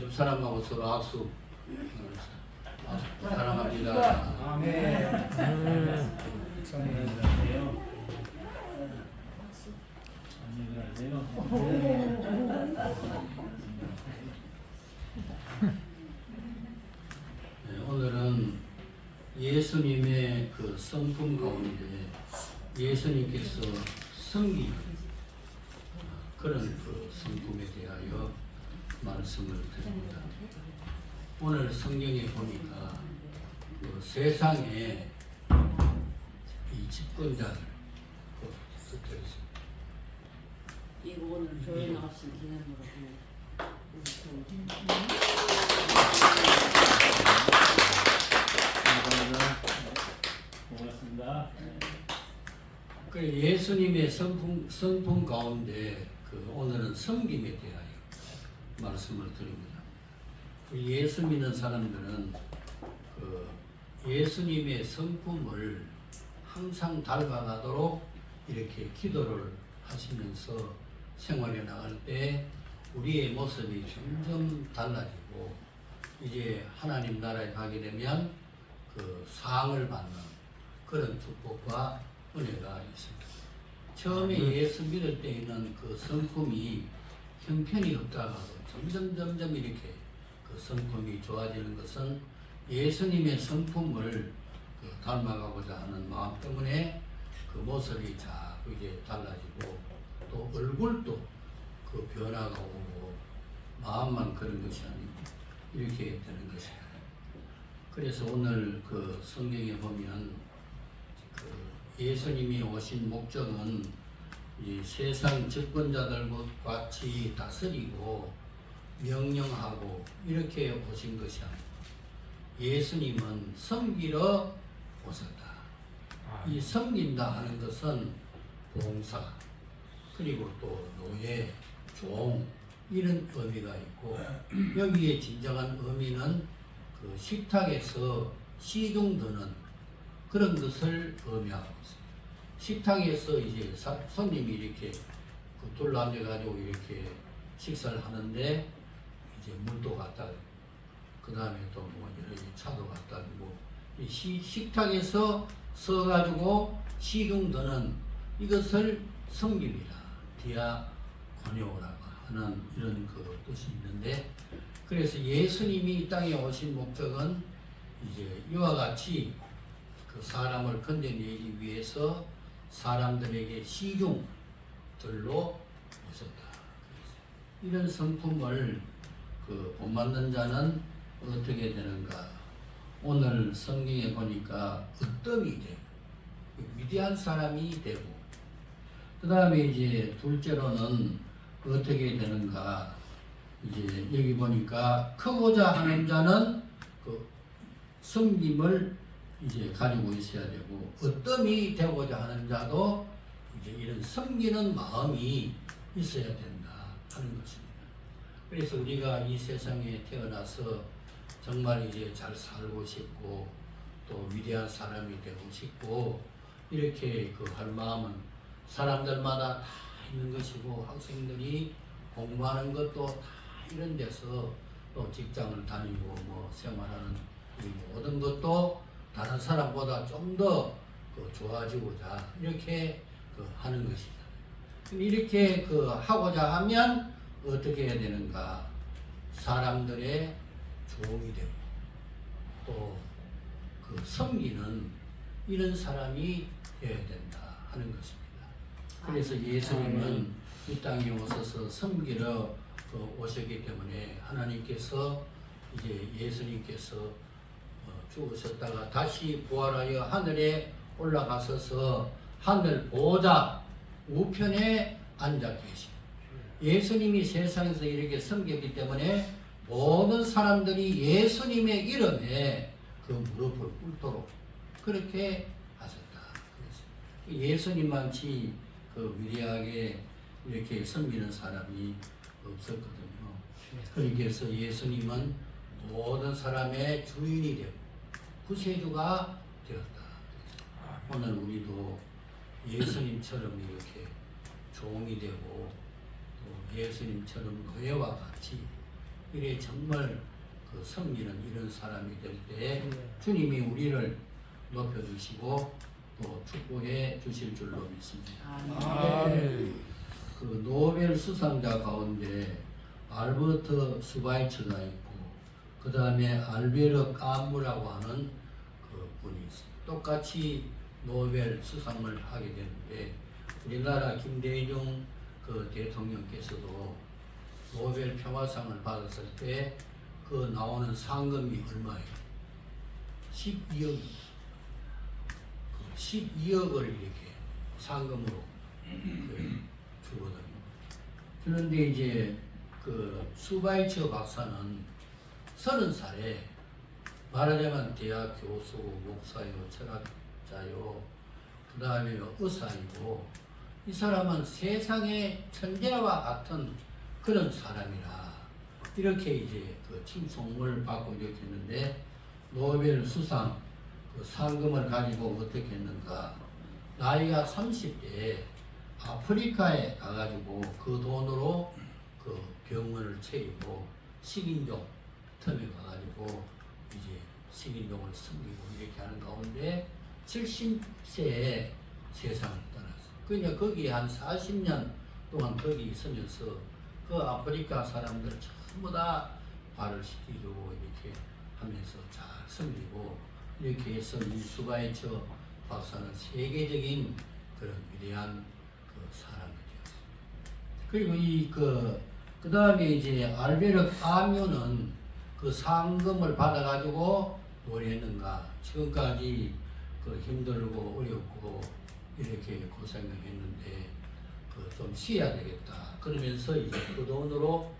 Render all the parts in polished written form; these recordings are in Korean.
옆 사람하고 서로 악수. 사랑합니다. 아멘. 네, 오늘은 예수님의 그 성품 가운데 예수님께서 섬기는 그런 그 성품에 대하여 말씀을 드립니다. 오늘 성경에 보니까 그 세상에 이 집권자들 붙어 있습니다. 이거 오늘 교회 나가신 기념으로 고맙습니다. 그 예수님의 성품 가운데 그 오늘은 섬김에 대하여 말씀을 드립니다. 예수 믿는 사람들은 그 예수님의 성품을 항상 닮아가도록 이렇게 기도를 하시면서 생활해 나갈 때 우리의 모습이 점점 달라지고 이제 하나님 나라에 가게 되면 그 상을 받는 그런 축복과 은혜가 있습니다. 처음에 예수 믿을 때에는 그 성품이 형편이 없다가도 점점 이렇게 그 성품이 좋아지는 것은 예수님의 성품을 그 닮아가고자 하는 마음 때문에 그 모습이 자꾸 이제 달라지고 또 얼굴도 그 변화가 오고 마음만 그런 것이 아니고 이렇게 되는 것입니다. 그래서 오늘 그 성경에 보면 그 예수님이 오신 목적은 이 세상 집권자들과 같이 다스리고 명령하고 이렇게 오신 것이 아니고 예수님은 섬기러 오셨다. 이 섬긴다 하는 것은 봉사 그리고 또 노예, 종 이런 의미가 있고 여기에 진정한 의미는 그 식탁에서 시중드는 그런 것을 의미하고 있습니다. 식탁에서 이제 손님이 이렇게 그 둘러앉아가지고 이렇게 식사를 하는데 이제 물도 갖다 주고 그 다음에 또 뭐 여러 가지 차도 갖다 주고 이 식탁에서 서가지고 시중드는 이것을 섬김이라 디아코니오라고 하는 이런 그 뜻이 있는데 그래서 예수님이 이 땅에 오신 목적은 이제 이와 같이 그 사람을 건져내기 위해서 사람들에게 시중들로 오셨다. 이런 성품을 그 본받는 자는 어떻게 되는가? 오늘 성경에 보니까 으뜸이 되고 위대한 사람이 되고 그 다음에 이제 둘째로는 어떻게 되는가? 이제 여기 보니까 크고자 하는 자는 그 섬김을 이제 가지고 있어야 되고 으뜸이 되고자 하는 자도 이제 이런 섬기는 마음이 있어야 된다 하는 것입니다. 그래서 우리가 이 세상에 태어나서 정말 이제 잘 살고 싶고 또 위대한 사람이 되고 싶고 이렇게 그 할 마음은 사람들마다 다 있는 것이고 학생들이 공부하는 것도 다 이런 데서 또 직장을 다니고 뭐 생활하는 이 모든 것도 다른 사람보다 좀 더 그 좋아지고자 이렇게 그 하는 것이죠. 이렇게 그 하고자 하면 어떻게 해야 되는가? 사람들의 종이 되고 또 그 섬기는 이런 사람이 되어야 된다 하는 것입니다. 그래서 예수님은 이 땅에 오셔서 섬기러 오셨기 때문에 하나님께서 이제 예수님께서 죽으셨다가 다시 부활하여 하늘에 올라가셔서 하늘 보좌 우편에 앉아 계시고 예수님이 세상에서 이렇게 섬겼기 때문에 모든 사람들이 예수님의 이름에 그 무릎을 꿇도록 그렇게 하셨다. 예수님만치 그 위대하게 이렇게 섬기는 사람이 없었거든요. 그래서 예수님은 모든 사람의 주인이 되고 구세주가 되었다. 오늘 우리도 예수님처럼 이렇게 종이 되고 또 예수님처럼 노예와 같이 이래 정말 그 섬기는 이런 사람이 될 때 네. 주님이 우리를 높여주시고 또 축복해 주실 줄로 믿습니다. 아멘. 그 노벨 수상자 가운데 알버트 슈바이처가 있고 그 다음에 알베르 까무라고 하는 그 분이 있어요. 똑같이 노벨 수상을 하게 되는데 우리나라 김대중 그 대통령께서도 노벨 평화상을 받았을 때 그 나오는 상금이 얼마예요? 12억. 12억을 이렇게 상금으로 주거든요. 그런데 이제 그 슈바이처 박사는 30살에 말하자면 대학 교수고 목사요, 철학자요, 그 다음에 의사이고 이 사람은 세상의 천재와 같은 그런 사람이라 이렇게 이제 그 칭송을 받고 이렇게 했는데 노벨 수상 그 상금을 가지고 어떻게 했는가? 나이가 30대에 아프리카에 가가지고 그 돈으로 그 병원을 차리고 식인종 틈에 가가지고 이제 식인종을 섬기고 이렇게 하는 가운데 70세에 세상을 떠났어. 그러니까 거기 한 40년 동안 거기 있으면서 그 아프리카 사람들 전부 다 발을 시켜주고 이렇게 하면서 잘 섬기고 이렇게 해서 이 슈바이처 박사는 세계적인 그런 위대한 그 사람이 되었습니다. 그리고 그 다음에 이제 알베르 까뮤는 그 상금을 받아가지고 뭘 했는가? 지금까지 그 힘들고 어렵고 이렇게 고생을 했는데 그 좀 쉬어야 되겠다. 그러면서 이제 그 돈으로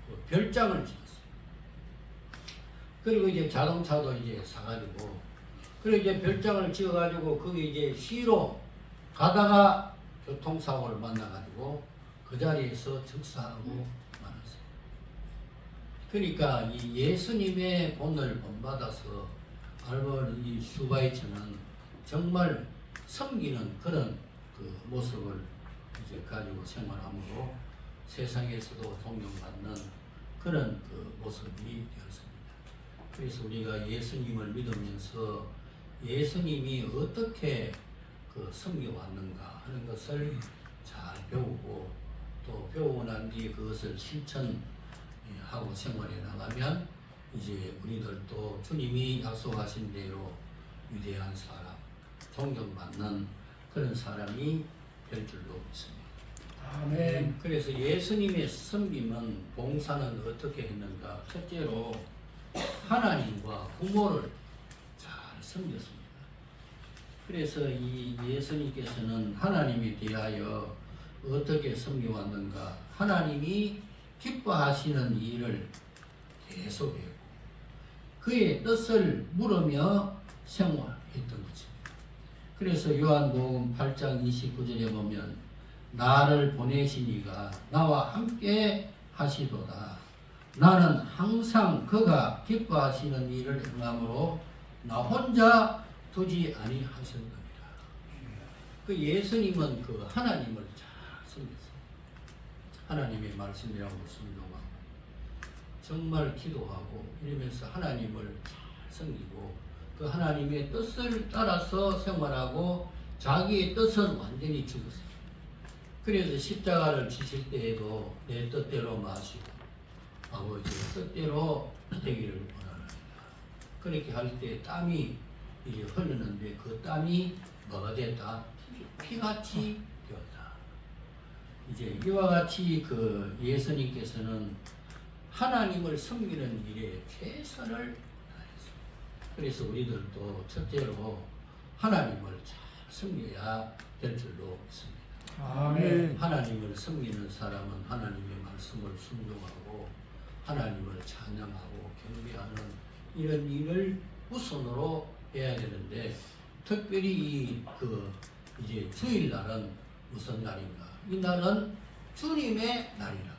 그 별장을 지었어요. 그리고 이제 자동차도 이제 사가지고 그리고 이제 별장을 지어가지고 거기 이제 쉬러 가다가 교통사고를 만나가지고 그 자리에서 즉사하고 말았어요. 그러니까 이 예수님의 본을 본받아서 알버트 이 슈바이처는 정말 섬기는 그런 그 모습을 이제 가지고 생활함으로 세상에서도 존경받는 그런 그 모습이 되었습니다. 그래서 우리가 예수님을 믿으면서 예수님이 어떻게 그 섬겨왔는가 하는 것을 잘 배우고 또 배우고 난 뒤에 그것을 실천하고 생활해 나가면 이제 우리들도 주님이 약속하신 대로 위대한 사람, 존경받는 그런 사람이 될 줄로 믿습니다. 아멘. 그래서 예수님의 섬김은 봉사는 어떻게 했는가? 첫째로 하나님과 부모를 잘 섬겼습니다. 그래서 이 예수님께서는 하나님에 대하여 어떻게 섬겨왔는가? 하나님이 기뻐하시는 일을 계속했고 그의 뜻을 물으며 생활했던 것입니다. 그래서 요한복음 8장 29절에 보면 나를 보내신 이가 나와 함께 하시도다. 나는 항상 그가 기뻐하시는 일을 행함으로 나 혼자 두지 아니하셨느니라. 그 예수님은 그 하나님을 잘 섬겼어요. 하나님의 말씀이라고 순종하고 정말 기도하고 이러면서 하나님을 잘 섬기고 그 하나님의 뜻을 따라서 생활하고 자기의 뜻은 완전히 죽었어요. 그래서 십자가를 지실 때에도 내 뜻대로 마시고 아버지의 뜻대로 되기를 원합니다. 그렇게 할 때 땀이 이제 흐르는데 그 땀이 뭐가 됐다? 피같이 되었다. 이제 이와 같이 그 예수님께서는 하나님을 섬기는 일에 최선을 다했습니다. 그래서 우리들도 첫째로 하나님을 잘 섬겨야 될 줄로 믿습니다. 아멘. 하나님을 섬기는 사람은 하나님의 말씀을 순종하고 하나님을 찬양하고 경배하는 이런 일을 우선으로 해야 되는데 특별히 이제 주일날은 무슨 날인가? 이 날은 주님의 날이라.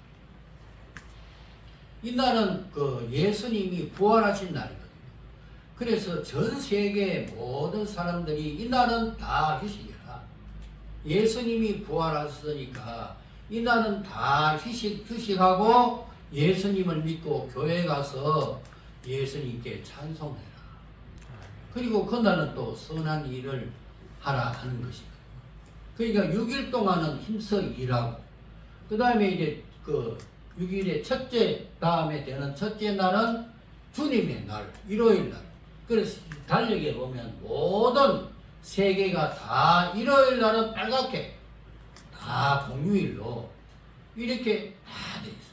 이 날은 그 예수님이 부활하신 날이거든요. 그래서 전 세계 모든 사람들이 이 날은 다 휴식이라. 예수님이 부활하셨으니까 이 날은 다 휴식하고 예수님을 믿고 교회 가서 예수님께 찬송해라. 그리고 그날은 또 선한 일을 하라 하는 것입니다. 그러니까 6일 동안은 힘써 일하고, 그 다음에 이제 그 6일의 첫째 다음에 되는 첫째 날은 주님의 날, 일요일 날. 그래서 달력에 보면 모든 세계가 다 일요일 날은 빨갛게 다 공휴일로 이렇게 다 돼 있어요.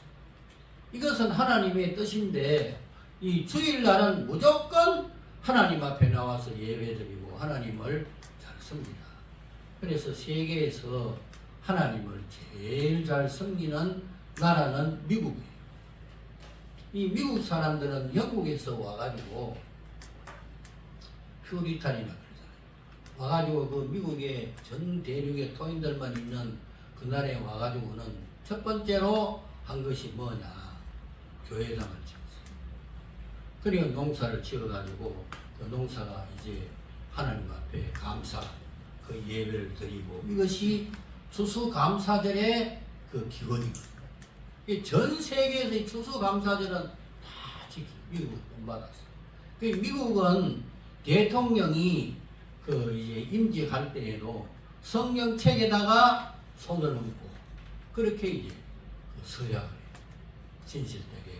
이것은 하나님의 뜻인데, 이 주일 날은 무조건 하나님 앞에 나와서 예배드리고 하나님을 잘 섬기다. 그래서 세계에서 하나님을 제일 잘 섬기는 나라는 미국이에요. 이 미국 사람들은 영국에서 와가지고 퓨리탄이라 그러잖아요. 와가지고 그 미국의 전 대륙의 토인들만 있는 그 나라에 와가지고는 첫 번째로 한 것이 뭐냐? 교회당을 지었어요. 그리고 농사를 지어가지고 그 농사가 이제 하나님 앞에 감사, 그 예배를 드리고, 이것이 추수감사절의 그 기원이거든요. 전 세계에서 추수감사절은 다 미국은 본받았어요. 그 미국은 대통령이 그 이제 임직할 때에도 성경책에다가 손을 얹고 그렇게 이제 그 서약을 해요. 진실되게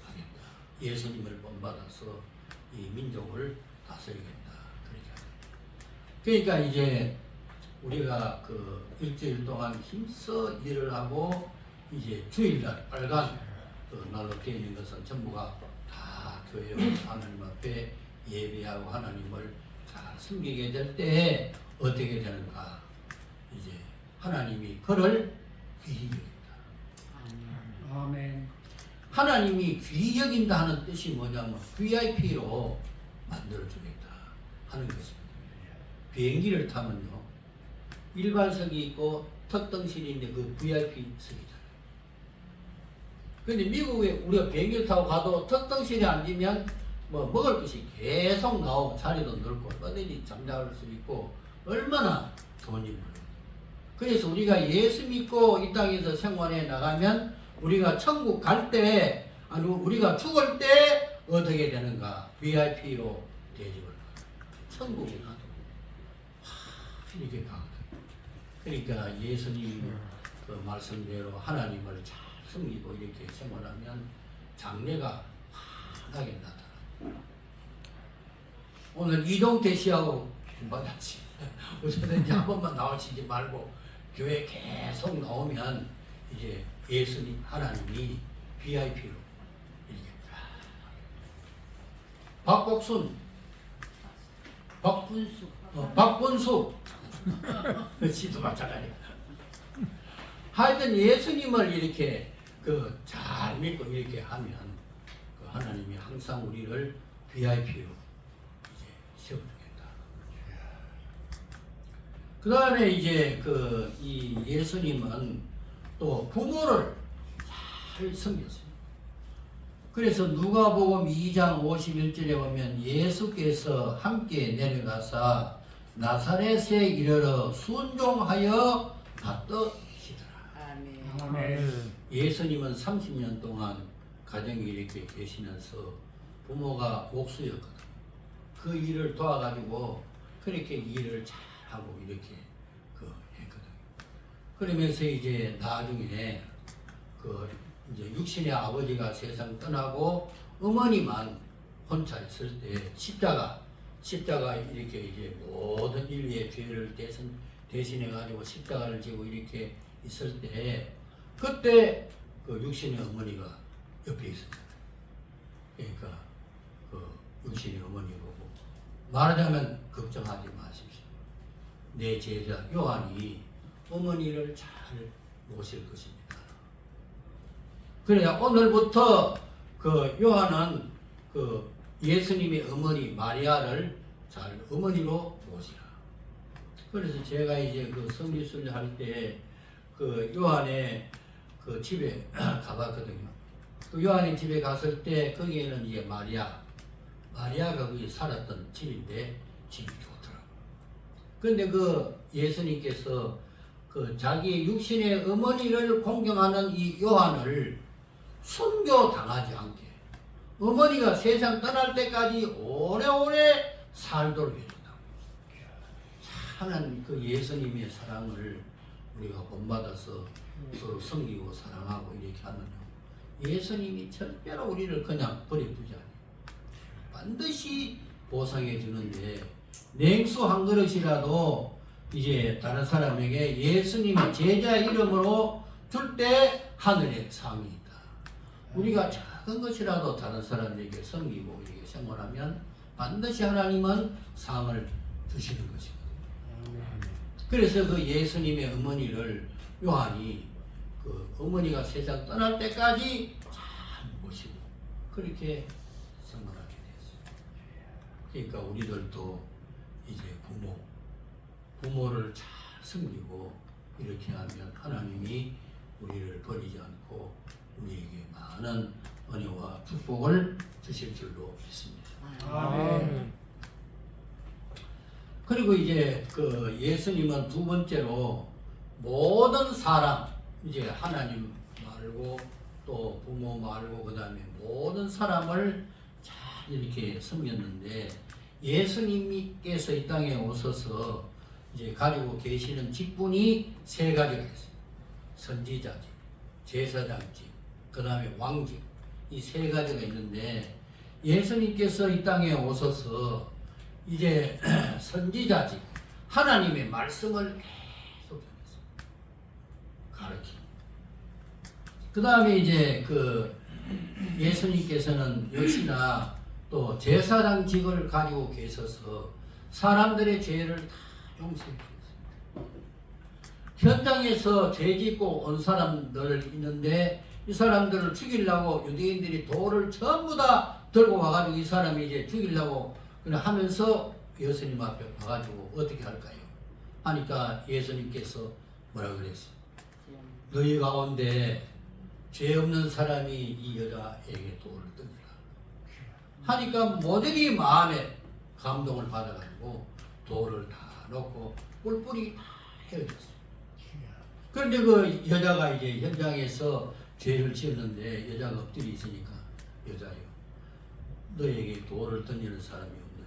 하겠다. 예수님을 본받아서 이 민족을 다스리겠다. 그렇게 합니다. 그러니까 이제 우리가 그 일주일 동안 힘써 일을 하고, 이제 주일날 빨간 그 날로 되어 있는 것은 전부가 다 교회에 와서 하나님 앞에 예배하고 하나님을 잘 섬기게 될 때 어떻게 되는가? 이제 하나님이 그를 귀히 여긴다. 아멘. 하나님이 귀히 여긴다 하는 뜻이 뭐냐면 VIP로 만들어주겠다 하는 것입니다. 비행기를 타면요, 일반석이 있고 특등실이 있는데 그 VIP석이잖아요. 근데 미국에 우리가 비행기를 타고 가도 특등실에 앉으면 뭐 먹을 것이 계속 나오고 자리도 넓고 얼마든지 잠자할 수 있고 얼마나 좋은지 몰라요. 그래서 우리가 예수 믿고 이 땅에서 생활해 나가면 우리가 천국 갈 때, 아니 우리가 죽을 때 어떻게 되는가? VIP로 대접을 받아요. 천국에 가도 이렇게 가거든요. 그러니까 예수님 그 말씀대로 하나님을 잘 섬기고 이렇게 생활하면 장래가 환하게 나타나. 오늘 이동태 씨하고 받았지. 어쩌든지 한 번만 나오시지 말고 교회 계속 나오면 이제 예수님 하나님이 VIP로 이렇게 박복순, 박본수 씨도 마찬가지야. 하여튼 예수님을 이렇게 그 잘 믿고 이렇게 하면 그 하나님이 항상 우리를 VIP로 이제 세워주겠다. 그 다음에 이제 그 이 예수님은 또 부모를 잘 섬겼어요. 그래서 누가복음 2장 51절에 보면 예수께서 함께 내려가사 나사렛에 이르러 순종하여 받드시더라. 아멘. 아멘. 예수님은 30년 동안 가정에 이렇게 계시면서 부모가 목수였거든요. 그 일을 도와가지고 그렇게 일을 잘하고 이렇게 그 했거든요. 그러면서 이제 나중에 그 이제 육신의 아버지가 세상 떠나고 어머니만 혼자 있을 때 십자가 이렇게 이제 모든 인류의 죄를 대신해 가지고 십자가를 지고 이렇게 있을 때 그때 그 육신의 어머니가 옆에 있었잖아요. 그러니까 그 육신의 어머니 보고 말하자면 걱정하지 마십시오. 내 제자 요한이 어머니를 잘 모실 것입니다. 그래야 오늘부터 그 요한은 그 예수님의 어머니 마리아를 잘 어머니로 모시라. 그래서 제가 이제 그 성지순례 할 때 그 요한의 그 집에 가봤거든요. 그 요한의 집에 갔을 때 거기에는 이제 마리아가 거기 살았던 집인데 집이 좋더라고요. 근데 그 예수님께서 그 자기의 육신의 어머니를 공경하는 이 요한을 순교 당하지 않게 어머니가 세상 떠날 때까지 오래오래 살도록 해준다고. 하나님 그 예수님의 사랑을 우리가 본받아서 서로 섬기고 사랑하고 이렇게 하면요, 예수님이 절대로 우리를 그냥 버려두지 않아요. 반드시 보상해 주는데, 냉수 한 그릇이라도 이제 다른 사람에게 예수님의 제자 이름으로 줄 때 하늘에 상이 있다. 우리가 작은 것이라도 다른 사람에게 섬기고 이렇게 생활하면 반드시 하나님은 상을 주시는 것이거든요. 그래서 그 예수님의 어머니를 요한이 그 어머니가 세상 떠날 때까지 잘 모시고 그렇게 생활하게 됐어요. 그러니까 우리들도 이제 부모를 잘 섬기고 이렇게 하면 하나님이 우리를 버리지 않고 우리에게 많은 은혜와 축복을 주실 줄로 믿습니다. 아멘. 그리고 이제 그 예수님은 두 번째로 모든 사람, 이제 하나님 말고 또 부모 말고 그 다음에 모든 사람을 잘 이렇게 섬겼는데, 예수님께서 이 땅에 오셔서 이제 가지고 계시는 직분이 세 가지가 있어요. 선지자직, 제사장직, 그 다음에 왕직, 이 세 가지가 있는데, 예수님께서 이 땅에 오셔서 이제 선지자직, 하나님의 말씀을 계속 가르치고, 그 다음에 이제 그 예수님께서는 역시나 또 제사장직을 가지고 계셔서 사람들의 죄를 다 용서해 주셨습니다. 현장에서 죄 짓고 온 사람들 있는데, 이 사람들을 죽이려고 유대인들이 돌을 전부 다 들고 와가지고 이 사람이 이제 죽이려고 하면서 예수님 앞에 와가지고 어떻게 할까요? 하니까 예수님께서 뭐라 그랬어요? 너희 가운데 죄 없는 사람이 이 여자에게 돌을 던지라 하니까 모두이 마음에 감동을 받아가지고 돌을 다 놓고 뿔뿔이 다 헤어졌어요. 그런데 그 여자가 이제 현장에서 죄를 지었는데 여자가 엎드려 있으니까, 여자요, 너에게 돌을 던지는 사람이 없느냐?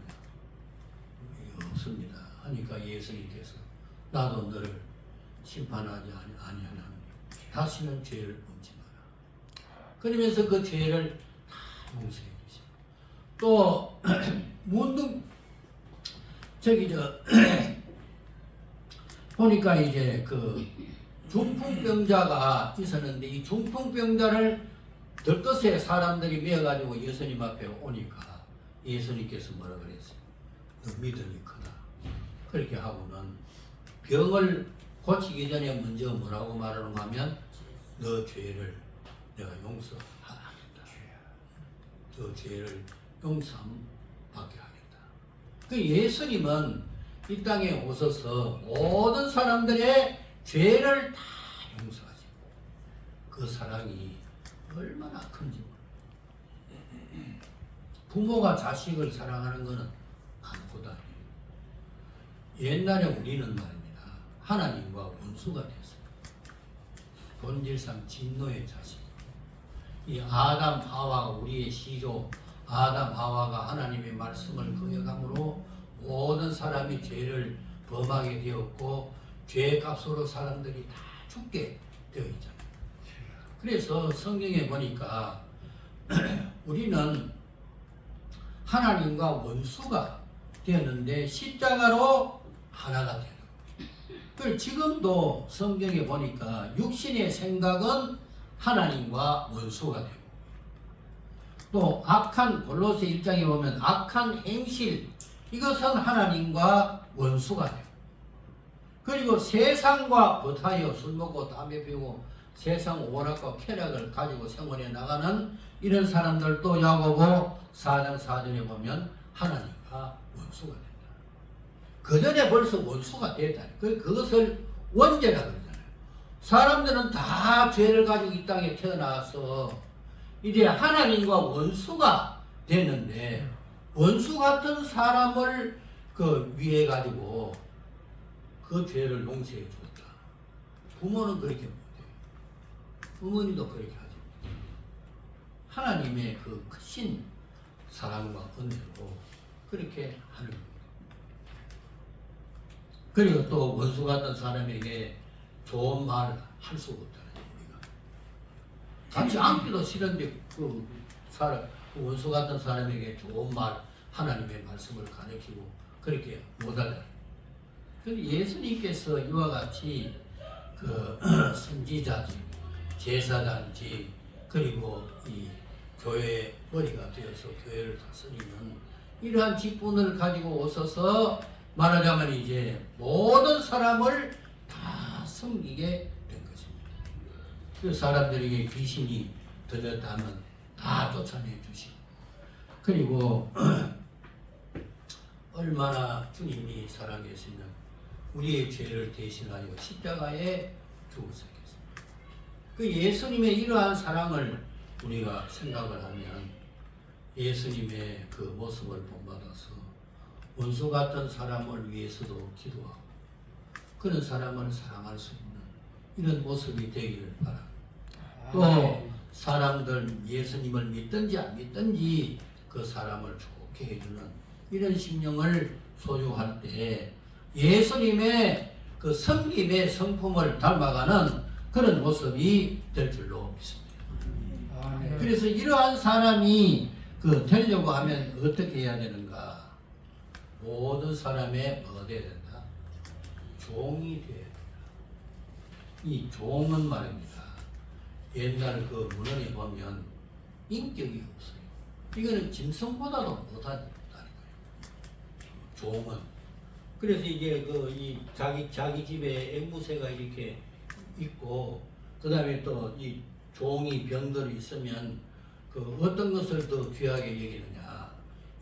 없습니다. 하니까 예수님께서 나도 너를 심판하지 아니하나니 다시는 죄를 범치 마라. 그러면서 그 죄를 다 용서해 주시고, 또 문득 보니까 이제 그 중풍병자가 있었는데, 이 중풍병자를 들것에 사람들이 메어가지고 예수님 앞에 오니까 예수님께서 뭐라 그랬어요? 너 믿음이 크다. 그렇게 하고는 병을 고치기 전에 먼저 뭐라고 말하는가 하면, 너 죄를 내가 용서하겠다. 저 죄를 용서받게 하겠다. 그 예수님은 이 땅에 오셔서 모든 사람들의 죄를 다 용서하시고, 그 사랑이 얼마나 큰지. 부모가 자식을 사랑하는 것은 아무것도 아니에요. 옛날에 우리는 말입니다, 하나님과 원수가 됐어요. 본질상 진노의 자식. 이 아담 하와가, 우리의 시조 아담 하와가 하나님의 말씀을 거역함으로 모든 사람이 죄를 범하게 되었고, 죄의 값으로 사람들이 다 죽게 되어 있잖아요. 그래서 성경에 보니까 우리는 하나님과 원수가 되었는데 십자가로 하나가 되는 거예요. 지금도 성경에 보니까 육신의 생각은 하나님과 원수가 되고, 또 악한 골로새 1장에 보면 악한 행실, 이것은 하나님과 원수가 되고, 그리고 세상과 버타여 술 먹고 담배 피우고 세상 오락과 쾌락을 가지고 생활해 나가는 이런 사람들도 야고보 4장 4절에 보면 하나님과 원수가 된다. 그 전에 벌써 원수가 됐다. 그것을 원죄라 그러잖아요. 사람들은 다 죄를 가지고 이 땅에 태어나서 이제 하나님과 원수가 됐는데, 원수 같은 사람을 그 위해 가지고 그 죄를 용서해 주었다. 부모는 그렇게 못해요. 어머니도 그렇게 하지 못해요. 하나님의 그 크신 사랑과 은혜로 그렇게 하는 겁니다. 그리고 또 원수 같은 사람에게 좋은 말 할 수가 없다는 우리가 같이 앉기도 싫은데 그 사람 그 원수 같은 사람에게 좋은 말 하나님의 말씀을 가르치고 그렇게 못하다. 그런데 예수님께서 이와 같이 그 선지자지 제사장지 그리고 이 교회의 머리가 되어서 교회를 다스리는 이러한 직분을 가지고 오셔서 말하자면 이제 모든 사람을 다 섬기게 된 것입니다. 그 사람들에게 귀신이 들렸다면 다 쫓아내 주시고 그리고 얼마나 주님이 사랑했으면 우리의 죄를 대신하여 십자가에 죽으셨겠습니다. 그 예수님의 이러한 사랑을 우리가 생각을 하면 예수님의 그 모습을 본받아서 원수 같은 사람을 위해서도 기도하고 그런 사람을 사랑할 수 있는 이런 모습이 되기를 바랍니다. 또 사람들 예수님을 믿든지 안 믿든지 그 사람을 좋게 해주는 이런 심령을 소유할 때 예수님의 그 섬김의 성품을 닮아가는 그런 모습이 될 줄로 믿습니다. 그래서 이러한 사람이 그 되려고 하면 어떻게 해야 되는가? 모든 사람의 뭐가 되어야 된다? 종이 되어야 된다. 이 종은 말입니다. 옛날 그 문헌에 보면 인격이 없어요. 이거는 짐승보다도 못하다는 거예요. 종은. 그래서 이제 그 이 자기 집에 앵무새가 이렇게 있고 그 다음에 또 이 종이 병들어 있으면 그 어떤 것을 더 귀하게 여기느냐.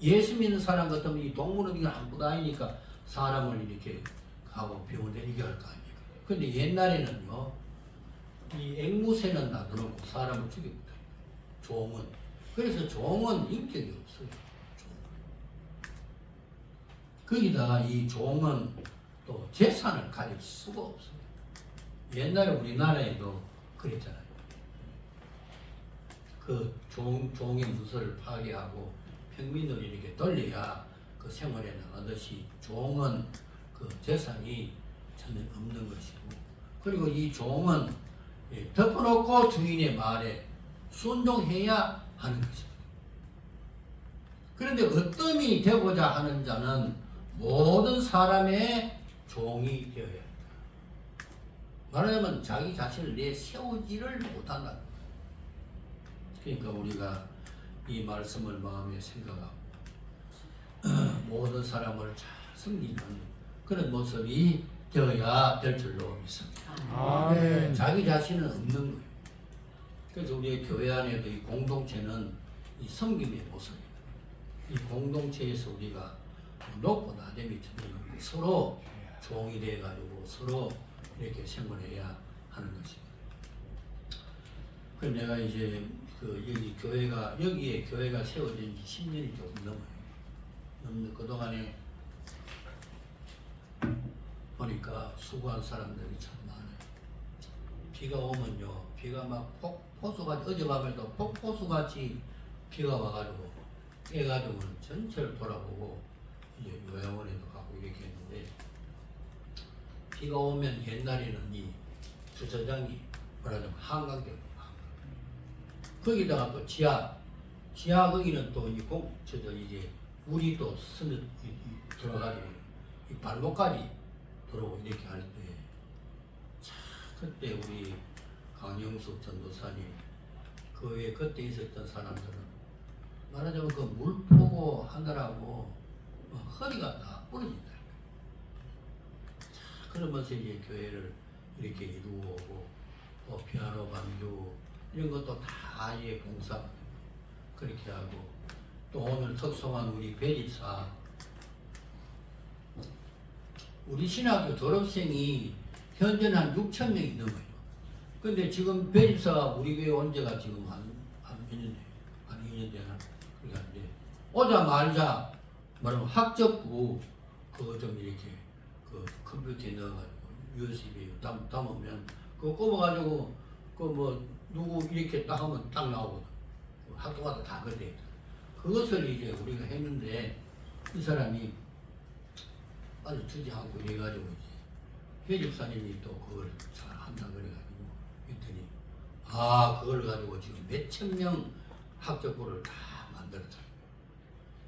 예수 믿는 사람 같으면 이 동물은 이걸 안고 다니니까 사람을 이렇게 하고 병을 내리게 할 거 아닙니까. 근데 옛날에는요, 이 앵무새는 놔두고 사람을 죽여버려요. 종은. 그래서 종은 인격이 없어요. 거기다가 이 종은 또 재산을 가질 수가 없어요. 옛날에 우리나라에도 그랬잖아요. 그 종의 문서를 파괴하고 평민을 이렇게 돌려야 그 생활에 나가듯이 종은 그 재산이 전혀 없는 것이고 그리고 이 종은 덮어놓고 주인의 말에 순종해야 하는 것입니다. 그런데 어떤이 되고자 하는 자는 모든 사람의 종이 되어야 합니다. 말하자면 자기 자신을 내세우지를 못한다. 그러니까 우리가 이 말씀을 마음에 생각하고 모든 사람을 잘 섬기는 그런 모습이 되어야 될 줄로 믿습니다. 아멘. 자기 자신은 없는 거예요. 그래서 우리의 교회 안에도 이 공동체는 이 섬김의 모습입니다. 이 공동체에서 우리가 높고 낮음이 전혀 없고 서로 종이 돼가지고 서로 이렇게 생활해야 하는 것입니다. 그럼 내가 이제 그 여기에 교회가 세워진 지 10년이 조금 넘어요. 그동안에 보니까 수고한 사람들이 참 많아요. 비가 오면요, 비가 막 폭포수같이, 어젯밤에도 폭포수같이 비가 와가지고 애가족은 전체를 돌아보고 이제 요양원에도 가고 이렇게 했는데 비가 오면 옛날에는 이 주차장이 말하자면 한강대로 거기다가 또 지하 거기는 또 이제 물이 또 들어가지고 이 발목까지 들어오고 이렇게 할 때 그때 우리 강영숙 전도사님 그 외에 그때 있었던 사람들은 말하자면 그 물 보고 하느라고 허리가 다 부러진다. 그러면서 이제 교회를 이렇게 이루어오고 또 피아노 반주 이런 것도 다 이제 봉사 그렇게 하고 또 오늘 특송한 우리 배리사 우리 신학교 졸업생이 현재는 한 6천 명이 넘어요. 근데 지금 배리사가 우리 교회 온 지가 지금 한 몇 년 돼요. 한 2년 되나? 그러니까 이제 오자마자 말하면 학적부 그거 좀 이렇게 그 컴퓨터에 넣어가지고 USB에 담으면 그거 꼽아가지고 그 뭐 누구 이렇게 딱 하면 딱 나오거든. 학교마다 다 그래. 그것을 이제 우리가 했는데 이 사람이 아주 주지 않고 이래가지고 이제 회 집사님이 또 그걸 잘 한다 그래가지고 했더니 그걸 가지고 지금 몇천 명 학적부를 다 만들었다.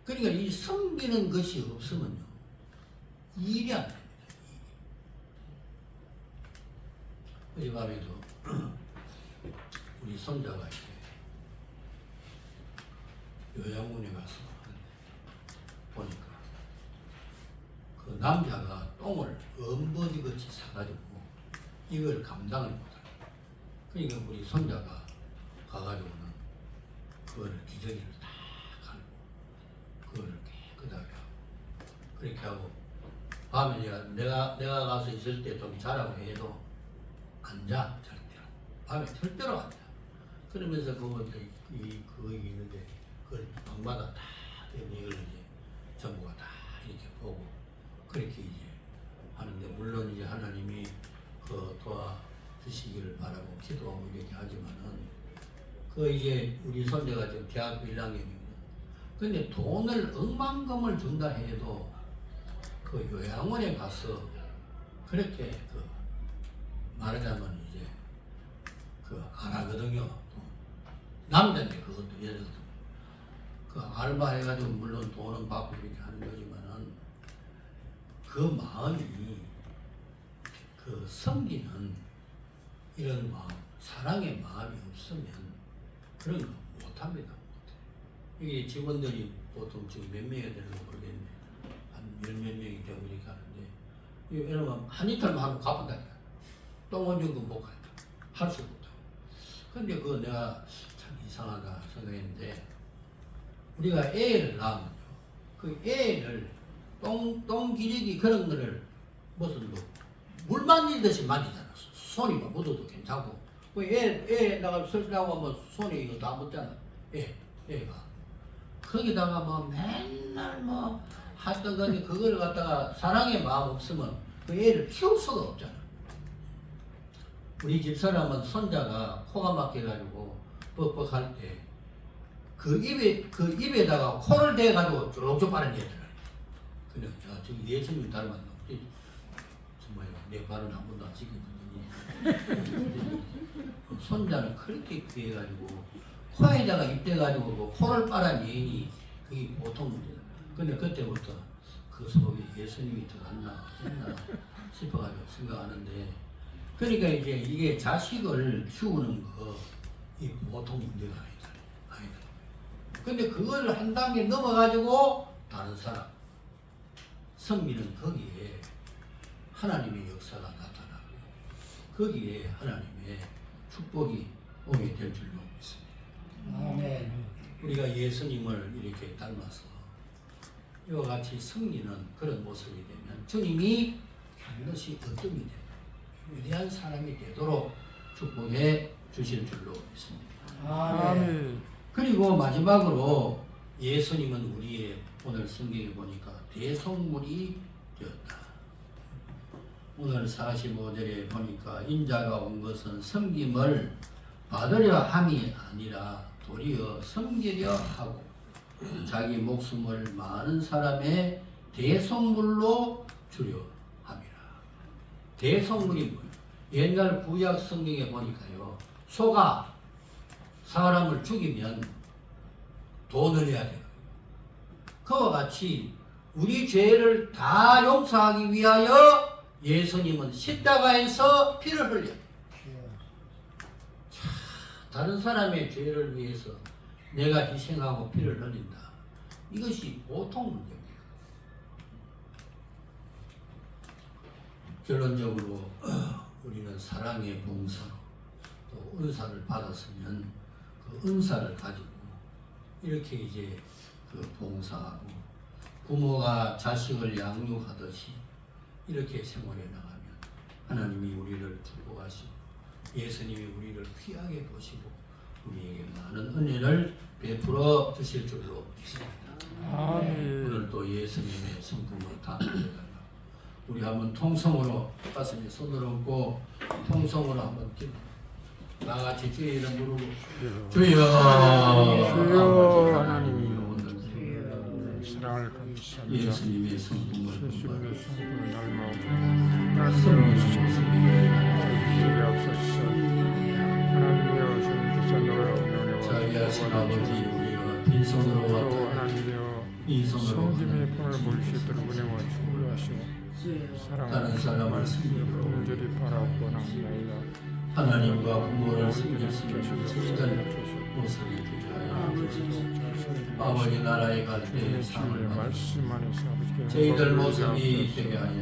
그러니까 이 섬기는 것이 없으면요 일이 안 됩니다. 어젯밤에도 우리 손자가 이렇게 요양원에 가서 보니까 그 남자가 똥을 엄버지같이 싸가지고 이걸 감당을 못하는. 그러니까 우리 손자가 가가지고는 그거를 기저귀를 다 갈고 그거를 깨끗하게 하고 그렇게 하고 밤에 내가 가서 있을 때 좀 자라고 해도 앉아 절대로 밤에 절대로 앉아. 그러면서 그거 있는데 그걸 방마다 다 이걸 이제 전부가 다 이렇게 보고 그렇게 이제 하는데 물론 이제 하나님이 그 도와주시기를 바라고 기도하고 이렇게 하지만은 그 이제 우리 손자가 지금 대학교 1학년이거든. 근데 돈을 억만금을 준다 해도 그 요양원에 가서 그렇게 그 말하자면 이제 그 안 하거든요. 또 남자인데 그것도 여자도 그 알바 해가지고 물론 돈은 받고 이렇게 하는 거지만은 그 마음이 그 섬기는 이런 마음, 사랑의 마음이 없으면 그런 거 못합니다. 이게 직원들이 보통 지금 몇 명이 되는 거 모르겠네. 한 열 몇 명이 되고 이렇게 하는데 이러면 한 이틀만 하고 갚은다니까. 똥원정도 못 간다. 할 수가 없다. 근데 그거 내가 참 이상하다 생각했는데 우리가 애를 낳으면요. 그 애를 똥 기저귀 그런 거를 무슨 물 만지듯이 만지잖아. 손이 막 묻어도 괜찮고. 그 애에다가 설치하고 하면 손이 이거 다 묻잖아. 애가. 거기다가 뭐 맨날 뭐 하던 건데 그걸 갖다가 사랑의 마음 없으면 그 애를 키울 수가 없잖아. 우리 집사람은 손자가 코가 막혀가지고 뻑뻑할 때 그 입에다가 코를 대가지고 쭉쭉 빨아내더라. 근데 야, 저기 예수님 닮았나? 정말 내 발은 한 번도 안 지켰더니 손자는 그렇게 귀해가지고 코에다가 입대가지고 그 코를 빨아내니 그게 보통 문제다. 근데 그때부터 그 속에 예수님이 들어갔나 했나 싶어가지고 생각하는데 그러니까 이제 이게 자식을 키우는 거 이 보통 문제가 아니다. 근데 그걸 한 단계 넘어가지고 다른 사람 섬기는 거기에 하나님의 역사가 나타나고 거기에 하나님의 축복이 오게 될 줄로 믿습니다. 아멘. 우리가 예수님을 이렇게 닮아서 이와 같이 섬기는 그런 모습이 되면 주님이 반드시 어떤 이 위대한 사람이 되도록 축복해 주실 줄로 믿습니다. 아멘. 그리고 마지막으로 예수님은 우리의 오늘 성경에 보니까 대속물이 되었다. 오늘 45절에 보니까 인자가 온 것은 섬김을 받으려 함이 아니라 도리어 섬기려 하고 자기 목숨을 많은 사람의 대속물로 주려 함이라. 대속물이 뭐예요? 옛날 구약 성경에 보니까요. 소가 사람을 죽이면 돈을 내야 돼요. 그와 같이 우리 죄를 다 용서하기 위하여 예수님은 십자가에서 피를 흘려. 다른 사람의 죄를 위해서 내가 희생하고 피를 흘린다. 이것이 보통 문제입니다. 결론적으로 우리는 사랑의 봉사로 또 은사를 받았으면 그 은사를 가지고 이렇게 이제 그 봉사하고 부모가 자식을 양육하듯이 이렇게 생활해 나가면 하나님이 우리를 축복하시고 예수님이 우리를 귀하게 보시고 우리에게 많은 은혜를 베풀어 주실 줄로 믿습니다. 오늘 또 예수님의 성품을 다 알려달라. 우리 한번 통성으로 가슴에 손을 얹고 통성으로 한번 기도. 다 같이 주의 이름 부르고 주여 주여 하나님 사랑을 감사합니다. 예수님의 성품을 예수님의 성품을 닮아 하나님이여 되게 앞서서 하나님이여 성부사 놀라운 은혜와 자비하신 아버지 우리가 빈손으로 또 왔다 하나님이여 이 손으로 성김의 품을 모을 수 있도록 은혜와 축복을 하시고 주여 다른 사람을 섬기고 간절히 바라고 나옵나이다. 하나님과 부모를 섬길 수 있는 주여 진짜 모습이 되게 하여 주옵소서. 아버지 나라에 갈 때 주의 상을 받으시고 말씀 안에서 아버지께 저희들 영광을 모습이 올려드리옵소서. 되게 하여